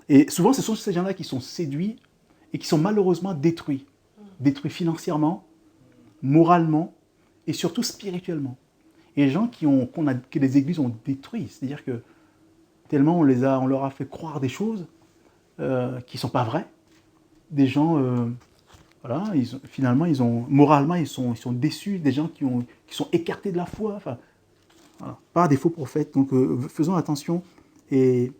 Et souvent, ce sont ces gens-là qui sont séduits et qui sont malheureusement détruits. Détruits financièrement, moralement et surtout spirituellement. Et les gens que les églises ont détruits, c'est-à-dire que tellement on leur a fait croire des choses qui ne sont pas vraies. Des gens, moralement, ils sont déçus, des gens qui sont écartés de la foi, enfin, voilà, par des faux prophètes. Donc faisons attention. Et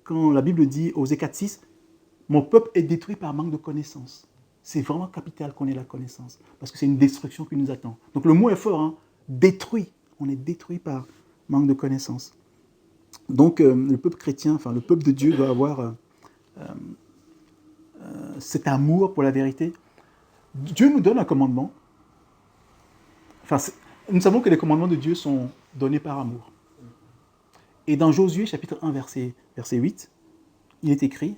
quand la Bible dit, Osée 4,6, « Mon peuple est détruit par manque de connaissance », c'est vraiment capital qu'on ait la connaissance, parce que c'est une destruction qui nous attend. Donc le mot est fort, hein, détruit. On est détruit par manque de connaissance. Donc le peuple chrétien, le peuple de Dieu doit avoir cet amour pour la vérité. Dieu nous donne un commandement. nous savons que les commandements de Dieu sont donnés par amour. Et dans Josué, chapitre 1, verset 8, il est écrit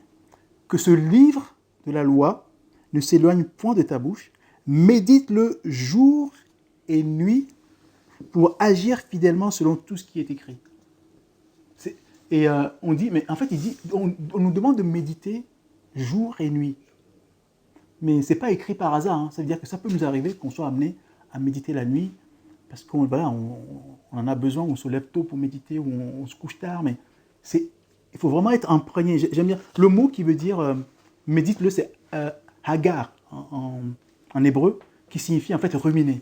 que ce livre de la loi ne s'éloigne point de ta bouche, médite-le jour et nuit pour agir fidèlement selon tout ce qui est écrit. On dit, mais en fait, on nous demande de méditer jour et nuit. Mais ce n'est pas écrit par hasard. Hein. Ça veut dire que ça peut nous arriver qu'on soit amené à méditer la nuit, parce qu'on voilà, on en a besoin, on se lève tôt pour méditer, ou on se couche tard, mais il faut vraiment être imprégné. J'aime bien le mot qui veut dire médite-le, c'est hagar en hébreu, qui signifie en fait ruminer.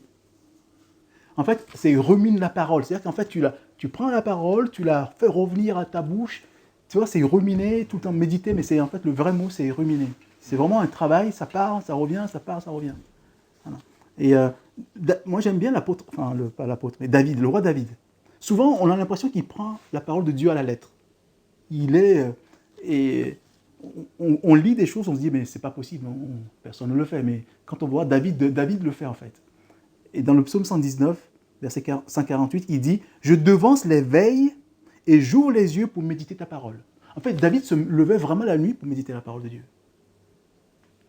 En fait, c'est rumine la parole. C'est-à-dire qu'en fait, tu prends la parole, tu la fais revenir à ta bouche. Tu vois, c'est ruminer, tout le temps méditer, mais c'est en fait le vrai mot, c'est ruminer. C'est vraiment un travail, ça part, ça revient, ça part, ça revient. Voilà. Et moi, j'aime bien l'apôtre, enfin, pas l'apôtre, mais David, le roi David. Souvent, on a l'impression qu'il prend la parole de Dieu à la lettre. Et on lit des choses, on se dit, mais c'est pas possible, personne ne le fait. Mais quand on voit David le fait en fait. Et dans le psaume 119, verset 148, il dit « Je devance les veilles et j'ouvre les yeux pour méditer ta parole. » En fait, David se levait vraiment la nuit pour méditer la parole de Dieu.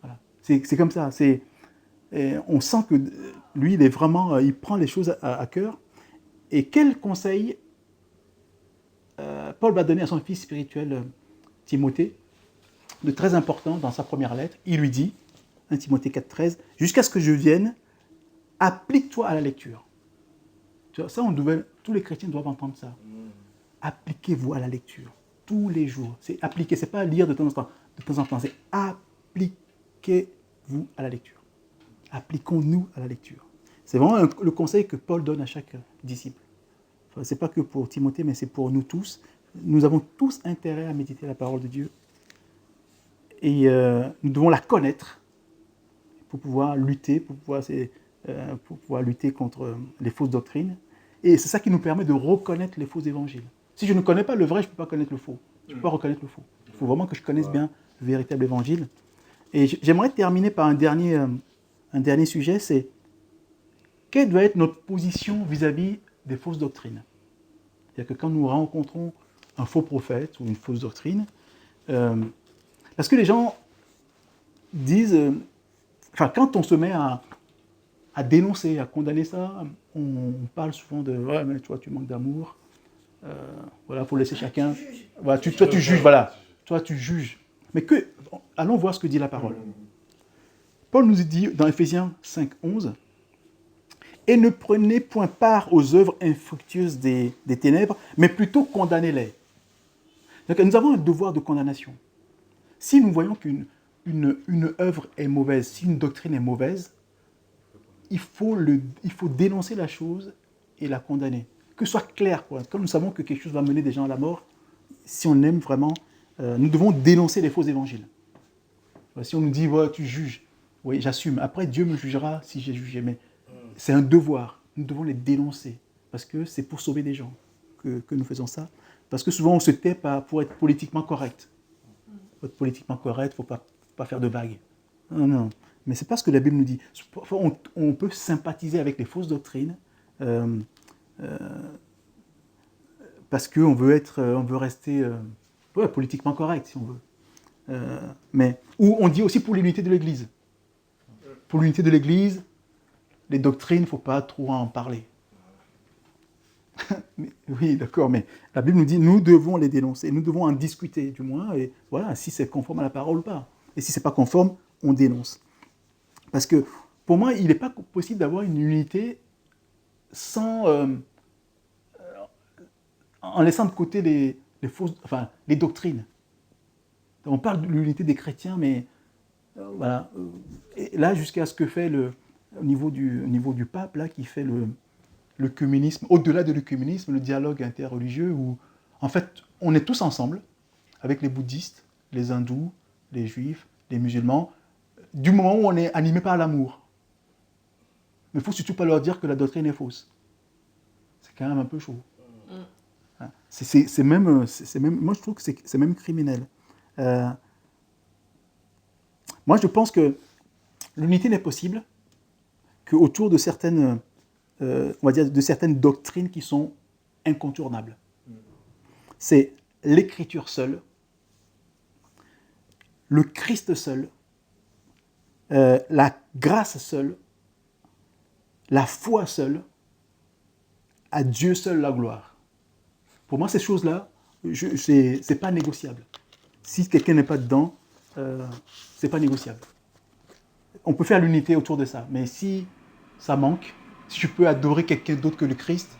Voilà. C'est comme ça. On sent que lui, il prend les choses à cœur. Et quel conseil Paul va donner à son fils spirituel Timothée, de très important dans sa première lettre. Il lui dit, 1 Timothée 4,13, « Jusqu'à ce que je vienne, applique-toi à la lecture. » Tu vois, ça, tous les chrétiens doivent entendre ça. Appliquez-vous à la lecture, tous les jours. C'est appliquer, c'est pas lire de temps en temps, c'est appliquez-vous à la lecture. Appliquons-nous à la lecture. C'est vraiment le conseil que Paul donne à chaque disciple. Enfin, ce n'est pas que pour Timothée, mais c'est pour nous tous. Nous avons tous intérêt à méditer la parole de Dieu. Et nous devons la connaître pour pouvoir lutter, pour pouvoir lutter contre les fausses doctrines. Et c'est ça qui nous permet de reconnaître les faux évangiles. Si je ne connais pas le vrai, je ne peux pas connaître le faux. Je ne peux pas reconnaître le faux. Il faut vraiment que je connaisse bien le véritable évangile. Et j'aimerais terminer par un dernier sujet, c'est quelle doit être notre position vis-à-vis des fausses doctrines. C'est-à-dire que quand nous rencontrons un faux prophète ou une fausse doctrine, parce que les gens disent, quand on se met à dénoncer, à condamner ça, on parle souvent de « ouais, mais toi, tu manques d'amour, voilà, il faut laisser chacun... » Voilà, toi, tu juges, voilà. Toi, tu juges. Mais allons voir ce que dit la parole. Paul nous dit dans Éphésiens 5,11 « Et ne prenez point part aux œuvres infructueuses des ténèbres, mais plutôt condamnez-les. » Donc, nous avons un devoir de condamnation. Si nous voyons qu'une œuvre est mauvaise, si une doctrine est mauvaise, il faut dénoncer la chose et la condamner. Que ce soit clair. Comme nous savons que quelque chose va mener des gens à la mort, si on aime vraiment, nous devons dénoncer les faux évangiles. Si on nous dit ouais, « tu juges », oui, j'assume. Après, Dieu me jugera si j'ai jugé. Mais c'est un devoir. Nous devons les dénoncer. Parce que c'est pour sauver des gens que nous faisons ça. Parce que souvent, on se tait pour être politiquement correct. Pour être politiquement correct, il ne faut pas faire de vagues. Non. Mais ce n'est pas ce que la Bible nous dit. On peut sympathiser avec les fausses doctrines parce qu'on veut rester politiquement correct, si on veut. Ou on dit aussi pour l'unité de l'Église. Pour l'unité de l'Église, les doctrines, il ne faut pas trop en parler. Oui, d'accord, mais la Bible nous dit nous devons les dénoncer, nous devons en discuter du moins, et voilà, si c'est conforme à la parole ou pas. Et si ce n'est pas conforme, on dénonce. Parce que pour moi, il n'est pas possible d'avoir une unité en laissant de côté les doctrines. On parle de l'unité des chrétiens, mais voilà. Et là, jusqu'à ce que fait au niveau du pape, là, qui fait l'œcuménisme, au-delà de l'œcuménisme, le dialogue interreligieux, où en fait, on est tous ensemble, avec les bouddhistes, les hindous, les juifs, les musulmans, du moment où on est animé par l'amour. Mais il ne faut surtout pas leur dire que la doctrine est fausse. C'est quand même un peu chaud. C'est même, moi, je trouve que c'est même criminel. Moi, je pense que l'unité n'est possible qu'autour de certaines on va dire, de certaines doctrines qui sont incontournables. C'est l'écriture seule, le Christ seul, la grâce seule, la foi seule, à Dieu seul la gloire. Pour moi, ces choses-là, c'est pas négociable. Si quelqu'un n'est pas dedans, c'est pas négociable. On peut faire l'unité autour de ça, mais si ça manque, si je peux adorer quelqu'un d'autre que le Christ,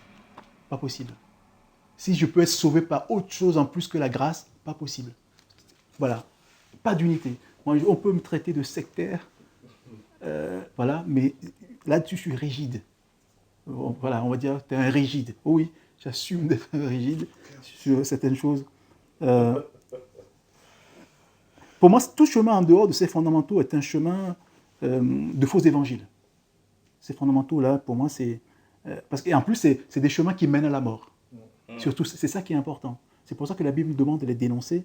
pas possible. Si je peux être sauvé par autre chose en plus que la grâce, pas possible. Voilà, pas d'unité. Moi, on peut me traiter de sectaire, voilà, mais là-dessus, je suis rigide. Voilà, on va dire, tu es un rigide. Oh oui, j'assume d'être un rigide sur certaines choses. Pour moi, tout chemin en dehors de ces fondamentaux est un chemin de faux évangiles. Ces fondamentaux-là, pour moi, c'est... parce qu'en plus, c'est des chemins qui mènent à la mort. Surtout, c'est ça qui est important. C'est pour ça que la Bible nous demande de les dénoncer.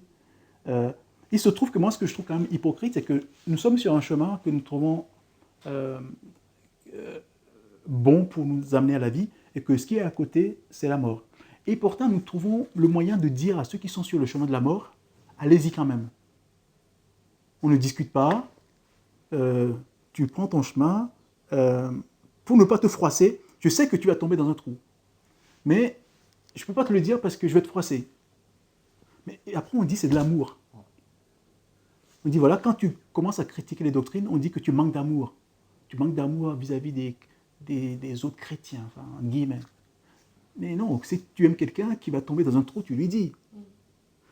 Il se trouve que moi, ce que je trouve quand même hypocrite, c'est que nous sommes sur un chemin que nous trouvons bon pour nous amener à la vie, et que ce qui est à côté, c'est la mort. Et pourtant, nous trouvons le moyen de dire à ceux qui sont sur le chemin de la mort, allez-y quand même. On ne discute pas, tu prends ton chemin, pour ne pas te froisser, je sais que tu vas tomber dans un trou. Mais je ne peux pas te le dire parce que je vais te froisser. Mais après, on dit c'est de l'amour. On dit, voilà, quand tu commences à critiquer les doctrines, on dit que tu manques d'amour. Tu manques d'amour vis-à-vis des autres chrétiens, enfin, en guillemets. Mais non, si tu aimes quelqu'un qui va tomber dans un trou, tu lui dis.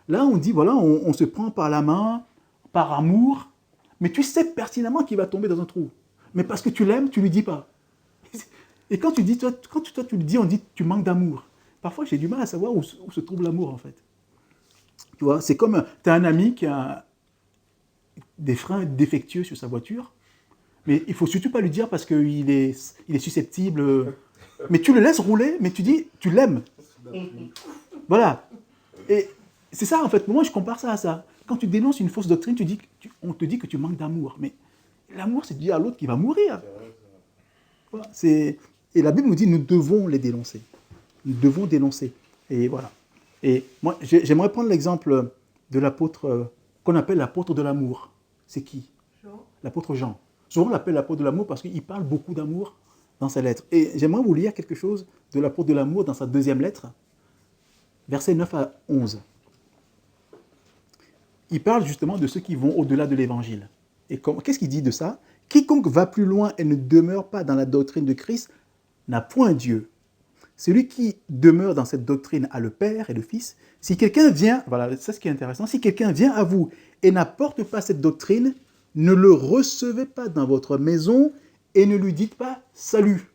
Là, on dit, voilà, on se prend par la main, par amour, mais tu sais pertinemment qu'il va tomber dans un trou. Mais parce que tu l'aimes, tu ne lui dis pas. Et quand tu dis, toi, tu le dis, on dit, tu manques d'amour. Parfois, j'ai du mal à savoir où se trouve l'amour, en fait. Tu vois, c'est comme, tu as un ami qui a des freins défectueux sur sa voiture, mais il ne faut surtout pas lui dire parce qu'il est susceptible. Mais tu le laisses rouler, mais tu dis, tu l'aimes. Voilà. Et c'est ça, en fait. Moi, je compare ça à ça. Quand tu dénonces une fausse doctrine, on te dit que tu manques d'amour. Mais l'amour, c'est de dire à l'autre qu'il va mourir. Voilà. Et la Bible nous dit, nous devons les dénoncer. Nous devons dénoncer. Et voilà. Et moi, j'aimerais prendre l'exemple de l'apôtre, qu'on appelle l'apôtre de l'amour. C'est qui? Jean. L'apôtre Jean. Souvent, on l'appelle l'apôtre de l'amour parce qu'il parle beaucoup d'amour dans ses lettres. Et j'aimerais vous lire quelque chose de l'apôtre de l'amour dans sa deuxième lettre, versets 9 à 11. Il parle justement de ceux qui vont au-delà de l'évangile. Et qu'est-ce qu'il dit de ça? Quiconque va plus loin et ne demeure pas dans la doctrine de Christ n'a point Dieu. Celui qui demeure dans cette doctrine a le Père et le Fils. Si quelqu'un vient, voilà, c'est ce qui est intéressant, si quelqu'un vient à vous et n'apporte pas cette doctrine, ne le recevez pas dans votre maison et ne lui dites pas salut.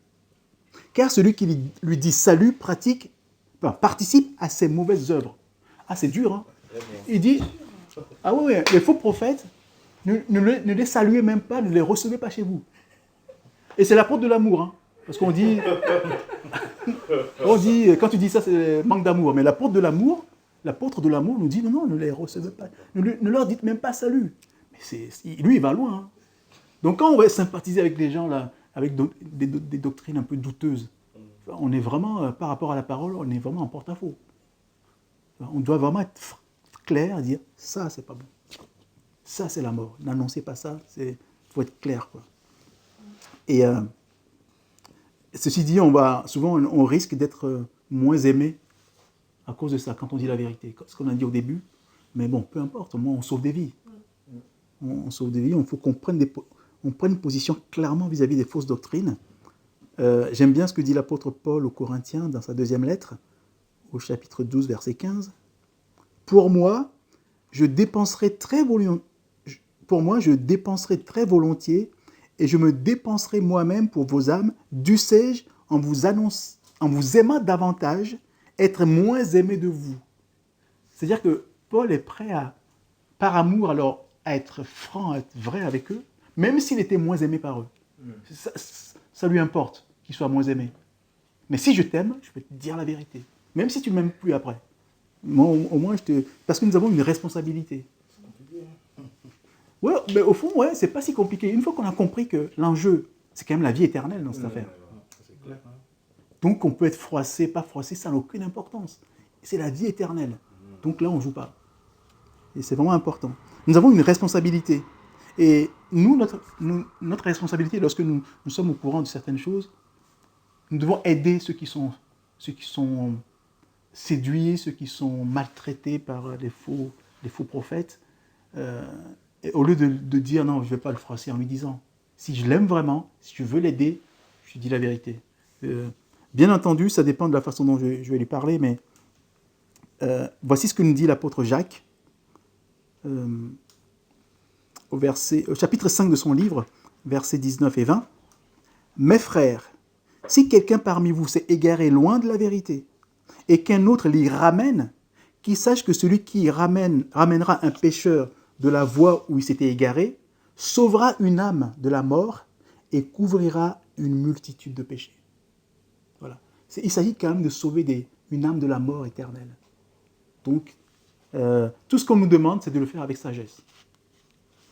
Car celui qui lui dit salut participe à ses mauvaises œuvres. Ah, c'est dur, hein? Il dit, ah oui, les faux prophètes, ne les saluez même pas, ne les recevez pas chez vous. Et c'est l'apôtre de l'amour, hein? Parce qu'on dit, quand tu dis ça, c'est manque d'amour. Mais l'apôtre de l'amour nous dit, non, ne les recevez pas. Ne leur dites même pas salut. Mais lui, il va loin. Hein. Donc quand on va sympathiser avec des gens, là, avec des doctrines un peu douteuses, on est vraiment, par rapport à la parole, on est vraiment en porte-à-faux. On doit vraiment être clair, dire, ça, c'est pas bon. Ça, c'est la mort. N'annoncez pas ça, il faut être clair, quoi. Et ceci dit, souvent, on risque d'être moins aimé à cause de ça, quand on dit la vérité. Ce qu'on a dit au début, mais bon, peu importe, au moins on sauve des vies. On sauve des vies, il faut qu'on prenne une position clairement vis-à-vis des fausses doctrines. J'aime bien ce que dit l'apôtre Paul aux Corinthiens dans sa deuxième lettre, au chapitre 12, verset 15. Pour moi, je dépenserai très volontiers et je me dépenserai moi-même pour vos âmes, dussé-je, en vous aimant davantage, être moins aimé de vous. C'est-à-dire que Paul est prêt par amour, alors, à être franc, à être vrai avec eux, même s'il était moins aimé par eux. Ça lui importe qu'il soit moins aimé. Mais si je t'aime, je vais te dire la vérité. Même si tu ne m'aimes plus après. Moi, au moins, parce que nous avons une responsabilité. Ouais, mais au fond, ouais, c'est pas si compliqué. Une fois qu'on a compris que l'enjeu, c'est quand même la vie éternelle dans cette affaire. Donc on peut être froissé, pas froissé, ça n'a aucune importance. C'est la vie éternelle. Donc là, on ne joue pas. Et c'est vraiment important. Nous avons une responsabilité. Et nous, notre responsabilité, lorsque nous sommes au courant de certaines choses, nous devons aider ceux qui sont séduits, ceux qui sont maltraités par les faux prophètes. Et au lieu de dire non, je ne vais pas le froisser en lui disant, si je l'aime vraiment, si je veux l'aider, je lui dis la vérité. Bien entendu, ça dépend de la façon dont je vais lui parler, mais voici ce que nous dit l'apôtre Jacques au chapitre 5 de son livre, versets 19 et 20. « Mes frères, si quelqu'un parmi vous s'est égaré loin de la vérité, et qu'un autre l'y ramène, qu'il sache que celui qui ramènera un pécheur de la voie où il s'était égaré, sauvera une âme de la mort et couvrira une multitude de péchés. » Voilà. Il s'agit quand même de sauver une âme de la mort éternelle. Donc, tout ce qu'on nous demande, c'est de le faire avec sagesse.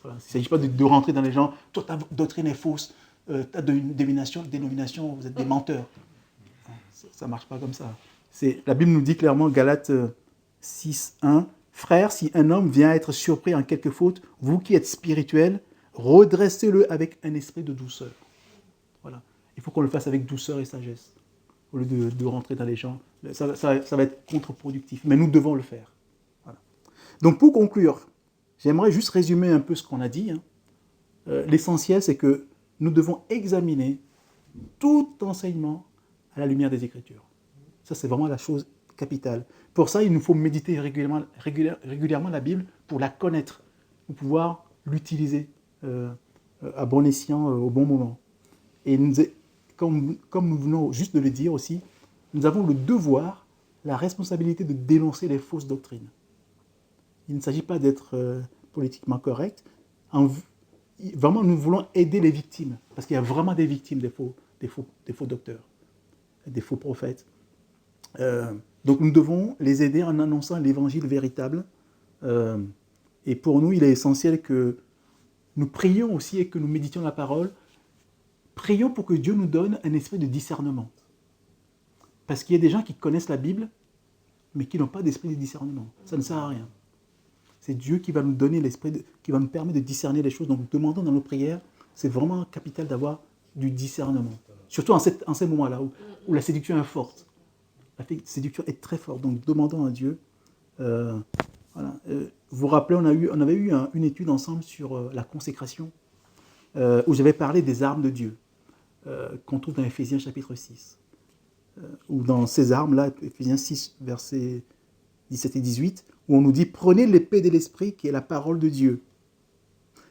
Voilà. Il ne s'agit pas de rentrer dans les gens, toi ta doctrine est fausse, ta dénomination, vous êtes des menteurs. Ça ne marche pas comme ça. La Bible nous dit clairement, Galates 6, 1, « Frères, si un homme vient être surpris en quelque faute, vous qui êtes spirituels, redressez-le avec un esprit de douceur. » Voilà. Il faut qu'on le fasse avec douceur et sagesse, au lieu de rentrer dans les gens. Ça va être contre-productif, mais nous devons le faire. Voilà. Donc pour conclure, j'aimerais juste résumer un peu ce qu'on a dit. L'essentiel, c'est que nous devons examiner tout enseignement à la lumière des Écritures. Ça, c'est vraiment la chose capitale. Pour ça, il nous faut méditer régulièrement la Bible pour la connaître, pour pouvoir l'utiliser à bon escient, au bon moment. Et comme nous venons juste de le dire aussi, nous avons le devoir, la responsabilité de dénoncer les fausses doctrines. Il ne s'agit pas d'être politiquement correct. Vraiment, nous voulons aider les victimes, parce qu'il y a vraiment des victimes des faux docteurs, des faux prophètes. Donc nous devons les aider en annonçant l'évangile véritable. Et pour nous, il est essentiel que nous prions aussi et que nous méditions la parole. Prions pour que Dieu nous donne un esprit de discernement. Parce qu'il y a des gens qui connaissent la Bible, mais qui n'ont pas d'esprit de discernement. Ça ne sert à rien. C'est Dieu qui va nous donner l'esprit, qui va nous permettre de discerner les choses. Donc nous demandons dans nos prières, c'est vraiment capital d'avoir du discernement. Surtout en ces moments-là où la séduction est forte. La séduction est très forte. Donc demandons à Dieu. Voilà. Vous vous rappelez, on avait eu une étude ensemble sur la consécration, où j'avais parlé des armes de Dieu, qu'on trouve dans Éphésiens chapitre 6. Ou dans ces armes-là, Éphésiens 6, versets 17 et 18, où on nous dit « Prenez l'épée de l'Esprit qui est la parole de Dieu.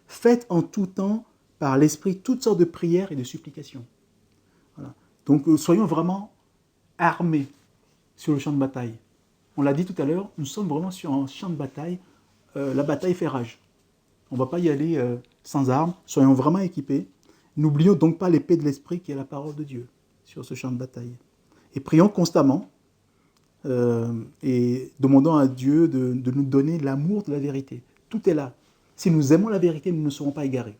Faites en tout temps par l'Esprit toutes sortes de prières et de supplications. » Voilà. Donc soyons vraiment armés sur le champ de bataille. On l'a dit tout à l'heure, nous sommes vraiment sur un champ de bataille. La bataille fait rage. On ne va pas y aller sans armes. Soyons vraiment équipés. N'oublions donc pas l'épée de l'Esprit qui est la parole de Dieu sur ce champ de bataille. Et prions constamment et demandons à Dieu de nous donner l'amour de la vérité. Tout est là. Si nous aimons la vérité, nous ne serons pas égarés.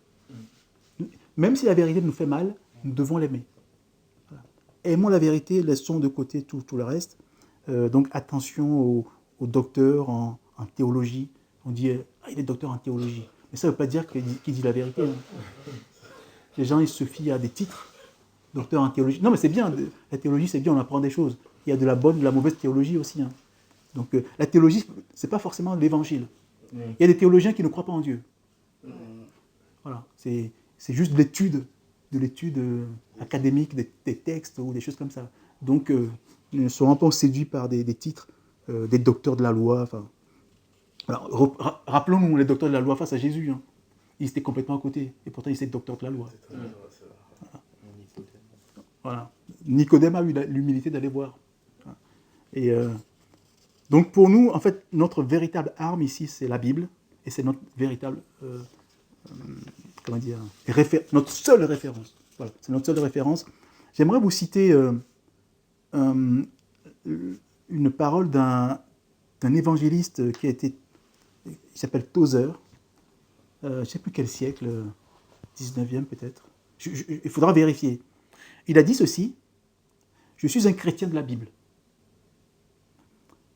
Même si la vérité nous fait mal, nous devons l'aimer. Voilà. Aimons la vérité, laissons de côté tout le reste. Donc attention aux docteurs en théologie. On dit il est docteur en théologie. Mais ça ne veut pas dire qu'il dit la vérité. Hein. Les gens ils se fient à des titres. Docteur en théologie. Non, mais c'est bien. La théologie, c'est bien, on apprend des choses. Il y a de la bonne, de la mauvaise théologie aussi. Hein. Donc la théologie, ce n'est pas forcément l'évangile. Il y a des théologiens qui ne croient pas en Dieu. Voilà. C'est juste de l'étude académique, des textes ou des choses comme ça. Donc, ne seront pas séduits par des titres, des docteurs de la loi. Enfin, alors, rappelons-nous, les docteurs de la loi face à Jésus. Hein. Ils étaient complètement à côté. Et pourtant, ils étaient docteurs de la loi. Voilà. Nicodème a eu l'humilité d'aller voir. Et donc, pour nous, en fait, notre véritable arme ici, c'est la Bible. Et c'est notre véritable, notre seule référence. Voilà, c'est notre seule référence. J'aimerais vous citer une parole d'un évangéliste il s'appelle Tozer. Je ne sais plus quel siècle, 19e peut-être. Il faudra vérifier. Il a dit ceci: je suis un chrétien de la Bible.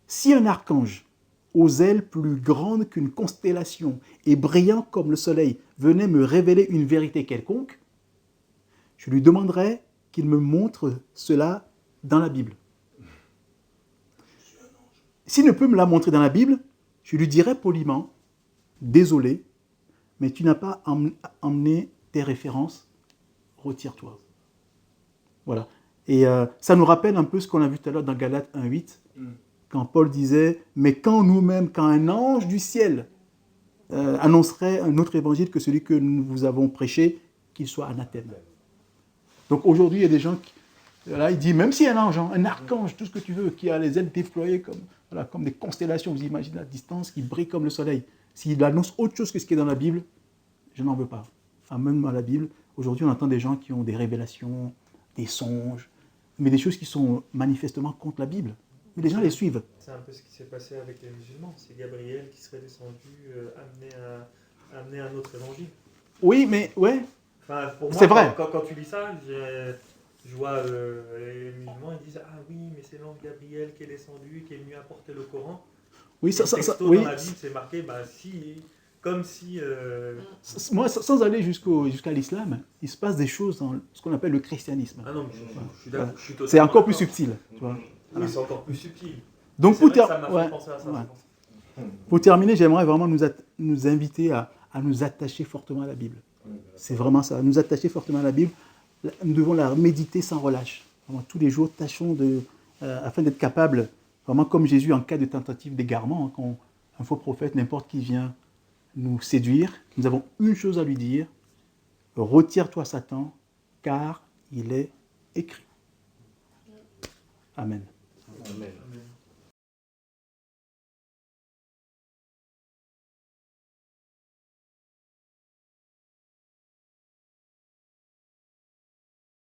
Si un archange aux ailes plus grandes qu'une constellation et brillant comme le soleil venait me révéler une vérité quelconque, je lui demanderais qu'il me montre cela dans la Bible. S'il ne peut me la montrer dans la Bible, je lui dirais poliment, désolé, mais tu n'as pas emmené tes références, retire-toi. Voilà. Et ça nous rappelle un peu ce qu'on a vu tout à l'heure dans Galates 1.8, quand Paul disait, mais quand nous-mêmes, quand un ange du ciel annoncerait un autre évangile que celui que nous vous avons prêché, qu'il soit anathème. Donc aujourd'hui, il y a des gens qui, là, il dit, même si un ange, un archange, tout ce que tu veux, qui a les ailes déployées comme des constellations, vous imaginez à distance, qui brillent comme le soleil, s'il annonce autre chose que ce qui est dans la Bible, je n'en veux pas. Enfin, même dans la Bible, aujourd'hui, on entend des gens qui ont des révélations, des songes, mais des choses qui sont manifestement contre la Bible. Mais les gens les suivent. C'est un peu ce qui s'est passé avec les musulmans. C'est Gabriel qui serait descendu amener un autre évangile. Oui, mais ouais. Enfin, pour moi, c'est vrai. Quand tu lis ça, je vois les musulmans, ils disent « Ah oui, mais c'est l'ange Gabriel qui est descendu, qui est venu apporter le Coran. » Oui, ça, oui. Dans la Bible, c'est marqué comme si... Moi, sans aller jusqu'à l'islam, il se passe des choses dans ce qu'on appelle le christianisme. Ah non, mais je suis d'accord. C'est encore plus subtil. Tu vois. Oui, c'est encore plus subtil. Donc, ça m'a fait penser à ça. Ouais. Pour terminer, j'aimerais vraiment nous inviter à nous attacher fortement à la Bible. C'est vraiment ça, nous attacher fortement à la Bible. Nous devons la méditer sans relâche. Vraiment, tous les jours, tâchons afin d'être capables, vraiment comme Jésus en cas de tentative d'égarement, quand un faux prophète, n'importe qui vient nous séduire, nous avons une chose à lui dire, retire-toi Satan, car il est écrit. Amen. Amen.